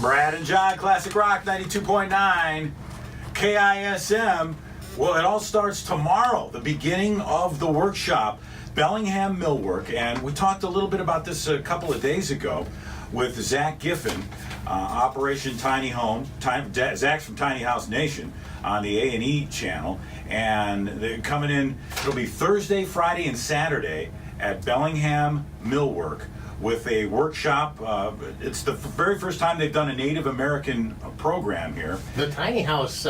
Brad and John, Classic Rock 92.9, KISM. Well, it all starts tomorrow, the beginning of the workshop, Bellingham Millwork. And we talked a little bit about this a couple of days ago with Zach Giffen, Operation Tiny Home. Zach's from Tiny House Nation on the A&E channel. And they're coming in, it'll be Thursday, Friday, and Saturday at Bellingham Millwork with a workshop. It's the very first time they've done a Native American program here. The tiny house,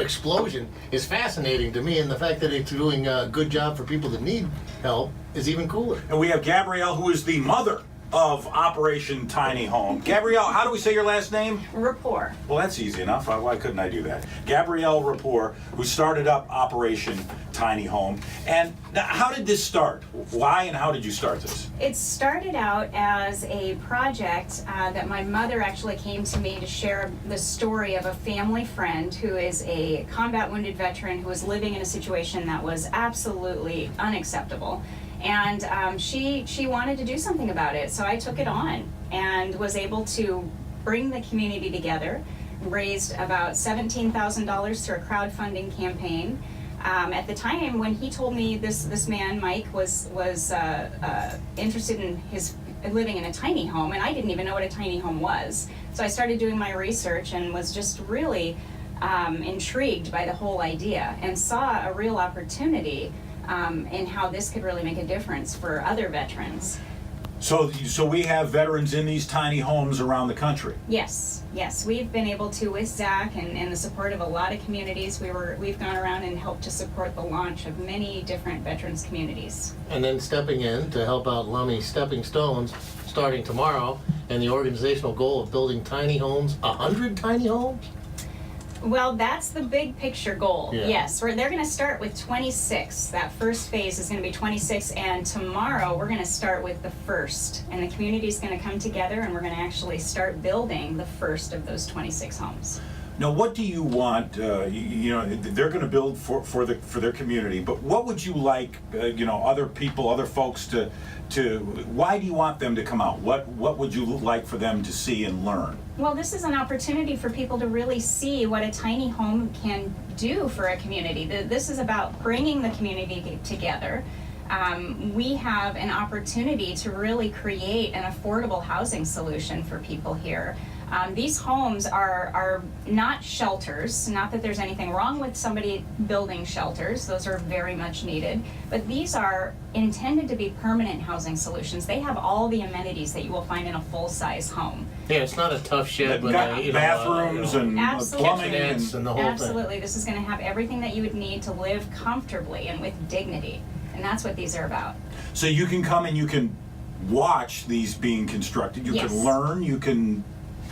explosion is fascinating to me, and the fact that it's doing a good job for people that need help is even cooler. And we have Gabrielle, who is the mother of Operation Tiny Home. Gabrielle, how do we say your last name? Rapport. Well, that's easy enough. Why couldn't I do that? Gabrielle Rapport, who started up Operation Tiny Home. And now, how did this start? Why and how did you start this? It started out as a project that my mother actually came to me to share the story of a family friend who is a combat wounded veteran who was living in a situation that was absolutely unacceptable. And she wanted to do something about it, so I took it on and was able to bring the community together, raised about $17,000 through a crowdfunding campaign. At the time when he told me this man, Mike, was interested in his living in a tiny home, and I didn't even know what a tiny home was. So I started doing my research and was just really intrigued by the whole idea and saw a real opportunity and how this could really make a difference for other veterans. So we have veterans in these tiny homes around the country. Yes, we've been able to, with Zach and the support of a lot of communities, we've gone around and helped to support the launch of many different veterans communities. And then stepping in to help out Lummi Stepping Stones starting tomorrow, and the organizational goal of building tiny homes, 100 tiny homes? Well, that's the big picture goal. Yeah. Yes, they're going to start with 26. That first phase is going to be 26, and tomorrow we're going to start with the first. And the community is going to come together, and we're going to actually start building the first of those 26 homes. Now, what do you want? They're going to build for their community, but what would you like? Other people, other folks to. Why do you want them to come out? What would you like for them to see and learn? Well, this is an opportunity for people to really see what a tiny home can do for a community. This is about bringing the community together. We have an opportunity to really create an affordable housing solution for people here. These homes are not shelters, not that there's anything wrong with somebody building shelters, those are very much needed, but these are intended to be permanent housing solutions. They have all the amenities that you will find in a full-size home. Yeah, it's not a tough shed with bathrooms and plumbing and the whole Absolutely, this is going to have everything that you would need to live comfortably and with dignity, and that's what these are about. So you can come and you can watch these being constructed, you Yes. can learn, you can...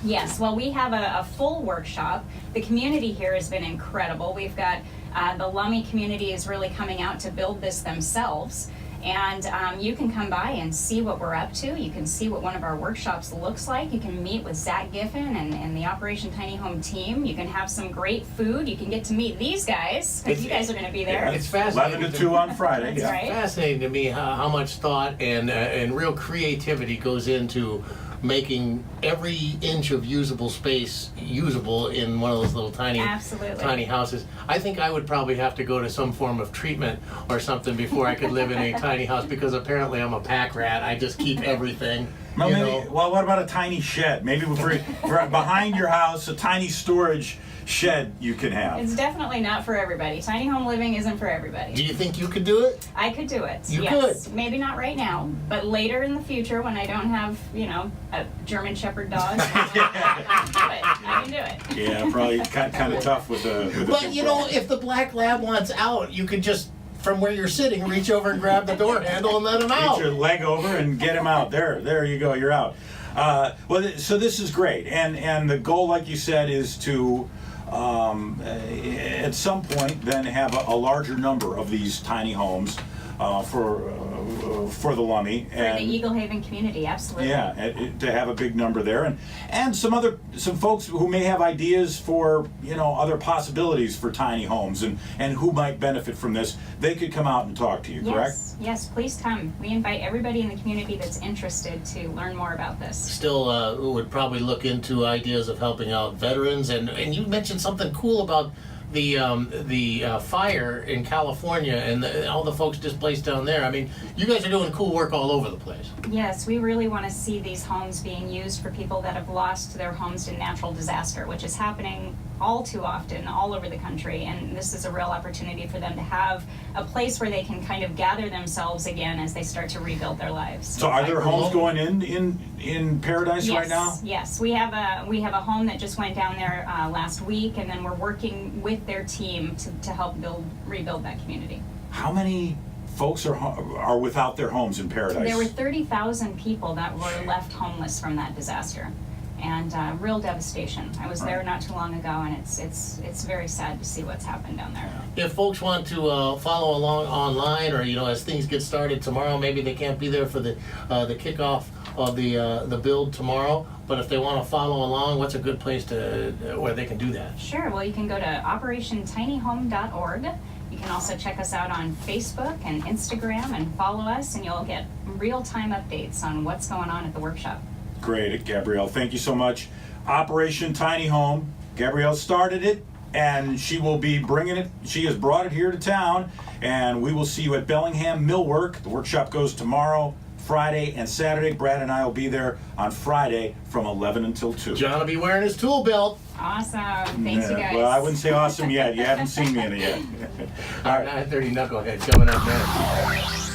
Yes, well, we have a full workshop. The community here has been incredible. We've got the Lummi community is really coming out to build this themselves. And you can come by and see what we're up to. You can see what one of our workshops looks like. You can meet with Zach Giffen and the Operation Tiny Home team. You can have some great food. You can get to meet these guys, because you guys are going to be there. Yeah, It's fascinating. 11 to 2 on Friday. That's right. It's fascinating to me how much thought and real creativity goes into making every inch of usable space usable in one of those little tiny houses. I think I would probably have to go to some form of treatment or something before I could live in a tiny house, because apparently I'm a pack rat. I just keep everything. Well, what about a tiny shed? Maybe for behind your house, a tiny storage shed you can have. It's definitely not for everybody. Tiny home living isn't for everybody. Do you think you could do it? I could do it. You yes. could? Maybe not right now, but later in the future when I don't have, a German Shepherd dog, I can do it. Yeah, probably kind of tough with the... But if the black lab wants out, you could just, from where you're sitting, reach over and grab the door handle and let him out. Get your leg over and get him out. There you go, you're out. So this is great, and the goal, like you said, is to at some point then have a larger number of these tiny homes for for the Lummi. For the Eagle Haven community, absolutely. Yeah, to have a big number there, and some folks who may have ideas for other possibilities for tiny homes and who might benefit from this, they could come out and talk to you. Correct? Yes, please come. We invite everybody in the community that's interested to learn more about this. Still would probably look into ideas of helping out veterans, and you mentioned something cool about the fire in California and all the folks displaced down there. I mean, you guys are doing cool work all over the place. Yes, we really want to see these homes being used for people that have lost their homes to natural disaster, which is happening all too often all over the country, and this is a real opportunity for them to have a place where they can kind of gather themselves again as they start to rebuild their lives. So are there homes going in Paradise right now? Yes, we have a home that just went down there last week, and then we're working with their team to help rebuild that community. How many folks are without their homes in Paradise? There were 30,000 people that were left homeless from that disaster, and real devastation. I was there not too long ago, and it's very sad to see what's happened down there. If folks want to follow along online, or as things get started tomorrow, maybe they can't be there for the kickoff of the build tomorrow, but if they want to follow along, what's a good place where they can do that? Sure. Well, you can go to operationtinyhome.org. You can also check us out on Facebook and Instagram and follow us, and you'll get real-time updates on what's going on at the workshop. Great, Gabrielle. Thank you so much. Operation Tiny Home. Gabrielle started it, and she will be bringing it. She has brought it here to town, and we will see you at Bellingham Millwork. The workshop goes tomorrow, Friday, and Saturday. Brad and I will be there on Friday from 11 until 2. John will be wearing his tool belt. Awesome. Thanks, you guys. Well, I wouldn't say awesome yet. You haven't seen me in it yet. All right, 9:30 Knucklehead coming up next.